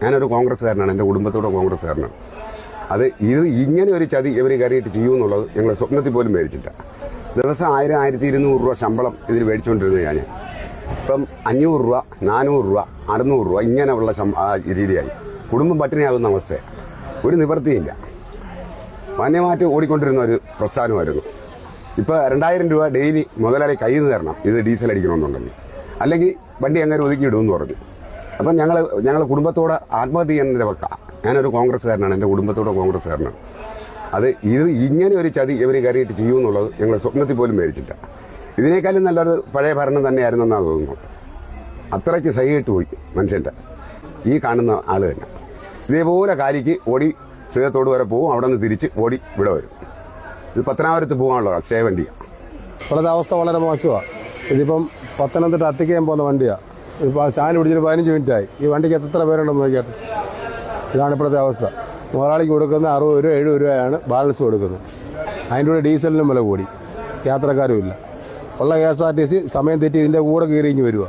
ഞാനൊരു കോൺഗ്രസ്സുകാരനാണ്, എൻ്റെ കുടുംബത്തോടെ കോൺഗ്രസ്സുകാരനാണ്. ഇത് ഇങ്ങനെ ഒരു ചതി ഇവർ കയറിയിട്ട് ചെയ്യുമെന്നുള്ളത് ഞങ്ങൾ സ്വപ്നത്തിൽ പോലും മേടിച്ചില്ല. ദിവസം 1000, 1200 രൂപ ശമ്പളം ഇതിൽ മേടിച്ചുകൊണ്ടിരുന്നത് ഞാൻ. ഇപ്പം 500 രൂപ, 400 രൂപ, 600 രൂപ ഇങ്ങനെയുള്ള രീതിയായി. കുടുംബം പട്ടിണിയാകുന്ന അവസ്ഥയാണ്. ഒരു നിവൃത്തിയില്ല. മാന്യമായിട്ട് ഓടിക്കൊണ്ടിരുന്ന ഒരു പ്രസ്ഥാനമായിരുന്നു. ഇപ്പോൾ 2000 രൂപ ഡെയിലി മുതലാളി കയ്യിൽ നിന്ന് തരണം ഇത് ഡീസൽ അടിക്കണമെന്നുണ്ടെങ്കിൽ, അല്ലെങ്കിൽ വണ്ടി അങ്ങനെ ഒതുക്കിയിടുമെന്ന് പറഞ്ഞു. അപ്പം ഞങ്ങൾ കുടുംബത്തോടെ ആത്മഹത്യ ചെയ്യുന്നതിൻ്റെ വെക്കാം. ഞാനൊരു കോൺഗ്രസ്സുകാരനാണ്, എൻ്റെ കുടുംബത്തോടെ കോൺഗ്രസ്സുകാരനാണ്. ഇത് ഇങ്ങനെ ഒരു ചതി ഇവർ കയറിയിട്ട് ചെയ്യുമെന്നുള്ളത് ഞങ്ങൾ സ്വപ്നത്തിൽ പോലും മേടിച്ചില്ല. ഇതിനേക്കാളും നല്ലത് പഴയ ഭരണം തന്നെയായിരുന്നെന്നാണ് തോന്നുന്നത്. അത്രയ്ക്ക് സഹിയിട്ട് പോയി മനുഷ്യൻ്റെ ഈ കാണുന്ന ആൾ തന്നെ. ഇതേപോലെ കാലിക്ക് ഓടി സീതത്തോട് വരെ പോകും, അവിടെ നിന്ന് തിരിച്ച് ഓടി ഇവിടെ വരും. ഇത് പത്തനാപുരത്ത് പോകാനുള്ള സ്റ്റേ വണ്ടിയാണ്. ഇപ്പോഴത്തെ അവസ്ഥ വളരെ മോശമാണ്. ഇതിപ്പം പത്തനംതിട്ട അത്തിക്കയം പോകുന്ന വണ്ടിയാണ്. ഇപ്പോൾ സ്റ്റാൻഡ് പിടിച്ചിട്ട് 15 മിനിറ്റായി. ഈ വണ്ടിക്ക് എത്ര പേരുണ്ടെന്ന് നോക്കിയിട്ട് ഇതാണ് ഇപ്പോഴത്തെ അവസ്ഥ. മുതലാളിക്ക് കൊടുക്കുന്ന 60 രൂപ 70 രൂപയാണ് ബാലൻസ് കൊടുക്കുന്നത്. അതിൻ്റെ കൂടെ ഡീസലിനും വില കൂടി, യാത്രക്കാരും ഇല്ല. ഉള്ള KSRTC സമയം തെറ്റി ഇതിൻ്റെ കൂടെ കയറിഞ്ഞ് വരിക.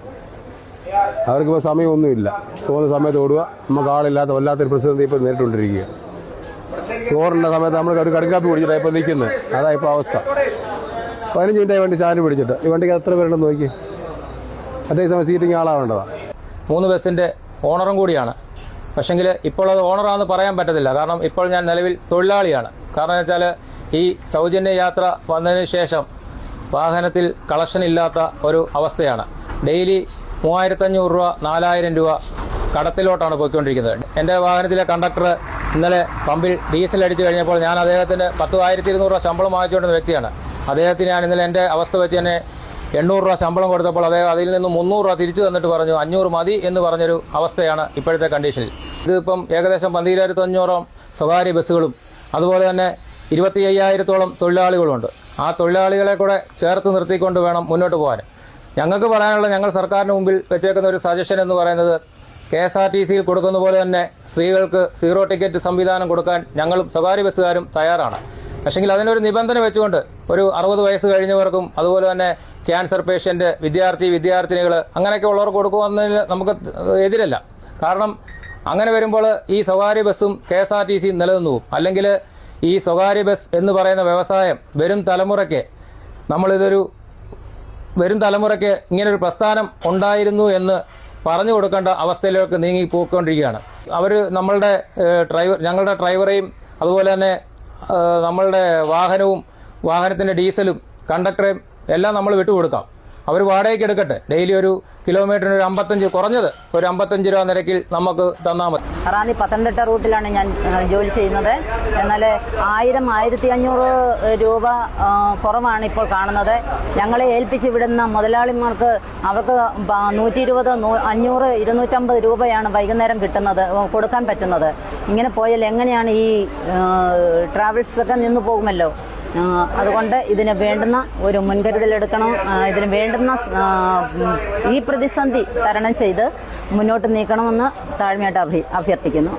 അവർക്കിപ്പോൾ സമയമൊന്നുമില്ല. തോന്നുന്ന സമയത്ത് ഓടുക. നമുക്ക് ആളില്ലാത്ത വല്ലാത്തൊരു പ്രതിസന്ധി ഇപ്പോൾ നേരിട്ടുകൊണ്ടിരിക്കുക. ചോറിൻ്റെ സമയത്ത് നമ്മൾ ഒരു കടുങ്കാപ്പി പിടിച്ചിട്ടാണ് ഇപ്പോൾ നിൽക്കുന്നത്. അതാ ഇപ്പോൾ അവസ്ഥ. 15 മിനിറ്റായി വണ്ടി സ്റ്റാൻഡ് പിടിച്ചിട്ട്. ഈ വണ്ടിക്ക് എത്ര പേരുണ്ടെന്ന് നോക്കി. മറ്റേ സമയം സീറ്റിംഗ് ആളാവേണ്ടതാണ്. 3 ബസ്സിൻ്റെ ഓണറും കൂടിയാണ്. പക്ഷെങ്കിൽ ഇപ്പോൾ അത് ഓണറാണെന്ന് പറയാൻ പറ്റത്തില്ല. കാരണം ഇപ്പോൾ ഞാൻ നിലവിൽ തൊഴിലാളിയാണ്. കാരണം വെച്ചാൽ ഈ സൗജന്യ യാത്ര വന്നതിന് ശേഷം വാഹനത്തിൽ കളക്ഷൻ ഇല്ലാത്ത ഒരു അവസ്ഥയാണ്. ഡെയിലി 3500 രൂപ 4000 രൂപ കടത്തിലോട്ടാണ് പോയിക്കൊണ്ടിരിക്കുന്നത്. എൻ്റെ വാഹനത്തിലെ കണ്ടക്ടർ ഇന്നലെ പമ്പിൽ ഡീസൽ അടിച്ചു കഴിഞ്ഞപ്പോൾ ഞാൻ അദ്ദേഹത്തിന് 10,200 രൂപ ശമ്പളം വാങ്ങിച്ചുകൊണ്ടിരുന്ന വ്യക്തിയാണ്. അദ്ദേഹത്തിന് ഞാൻ ഇന്നലെ എൻ്റെ അവസ്ഥ വെച്ച് തന്നെ 800 രൂപ ശമ്പളം കൊടുത്തപ്പോൾ അദ്ദേഹം അതിൽ നിന്ന് 300 രൂപ തിരിച്ചു തന്നിട്ട് പറഞ്ഞു 500 മതി എന്ന് പറഞ്ഞൊരു അവസ്ഥയാണ് ഇപ്പോഴത്തെ കണ്ടീഷനിൽ. ഇതിപ്പം ഏകദേശം 12,500 സ്വകാര്യ ബസ്സുകളും അതുപോലെ തന്നെ 25,000-ഓളം തൊഴിലാളികളുണ്ട്. ആ തൊഴിലാളികളെ കൂടെ ചേർത്ത് നിർത്തിക്കൊണ്ട് വേണം മുന്നോട്ട് പോകാൻ. ഞങ്ങൾക്ക് പറയാനുള്ള, ഞങ്ങൾ സർക്കാരിന് മുമ്പിൽ വെച്ചേക്കുന്ന ഒരു സജഷൻ എന്ന് പറയുന്നത്, KSRTCയിൽ കൊടുക്കുന്ന പോലെ തന്നെ സ്ത്രീകൾക്ക് 0 ടിക്കറ്റ് സംവിധാനം കൊടുക്കാൻ ഞങ്ങളും സ്വകാര്യ ബസ്സുകാരും തയ്യാറാണ്. പക്ഷെങ്കിൽ അതിനൊരു നിബന്ധന വെച്ചുകൊണ്ട് ഒരു 60 വയസ്സ് കഴിഞ്ഞവർക്കും അതുപോലെ തന്നെ ക്യാൻസർ പേഷ്യൻ്റ്, വിദ്യാർത്ഥിനികൾ അങ്ങനെയൊക്കെ ഉള്ളവർക്ക് കൊടുക്കുമെന്നതിന് നമുക്ക് എതിരല്ല. കാരണം അങ്ങനെ വരുമ്പോൾ ഈ സ്വകാര്യ ബസ്സും KSRTCയും നിലനിന്നു പോകും. അല്ലെങ്കിൽ ഈ സ്വകാര്യ ബസ് എന്ന് പറയുന്ന വ്യവസായം വരും തലമുറയ്ക്ക് ഇങ്ങനൊരു പ്രസ്ഥാനം ഉണ്ടായിരുന്നു എന്ന് പറഞ്ഞു കൊടുക്കേണ്ട അവസ്ഥയിലേക്ക് നീങ്ങിപ്പോയിക്കൊണ്ടിരിക്കുകയാണ്. അവർ ഞങ്ങളുടെ ഡ്രൈവറെയും അതുപോലെ തന്നെ നമ്മളുടെ വാഹനത്തിൻ്റെ ഡീസലും കണ്ടക്ടറേയും എല്ലാം നമ്മൾ വിട്ടുകൊടുക്കാം. അവർ വാടകയ്ക്ക് എടുക്കട്ടെ. ഡെയിലി ഒരു കിലോമീറ്ററിന് ഒരു 55, കുറഞ്ഞത് ഒരു 55 രൂപ നിരക്കിൽ നമുക്ക് തന്നാൽ മതി. റാന്നി പത്തനംതിട്ട റൂട്ടിലാണ് ഞാൻ ജോലി ചെയ്യുന്നത്. എന്നാൽ 1000-1500 രൂപ കുറവാണ് ഇപ്പോൾ കാണുന്നത്. ഞങ്ങളെ ഏൽപ്പിച്ച് വിടുന്ന മുതലാളിമാർക്ക് അവർക്ക് 120, 500, 250 രൂപയാണ് വൈകുന്നേരം കൊടുക്കാൻ പറ്റുന്നത്. ഇങ്ങനെ പോയാൽ എങ്ങനെയാണ് ഈ ട്രാവൽസൊക്കെ നിന്നു പോകുമല്ലോ. അതുകൊണ്ട് ഇതിന് വേണ്ടുന്ന ഒരു മുൻകരുതലെടുക്കണം. ഇതിന് വേണ്ടുന്ന ഈ പ്രതിസന്ധി തരണം ചെയ്ത് മുന്നോട്ട് നീക്കണമെന്ന് താഴ്മയായിട്ട് അഭ്യർത്ഥിക്കുന്നു.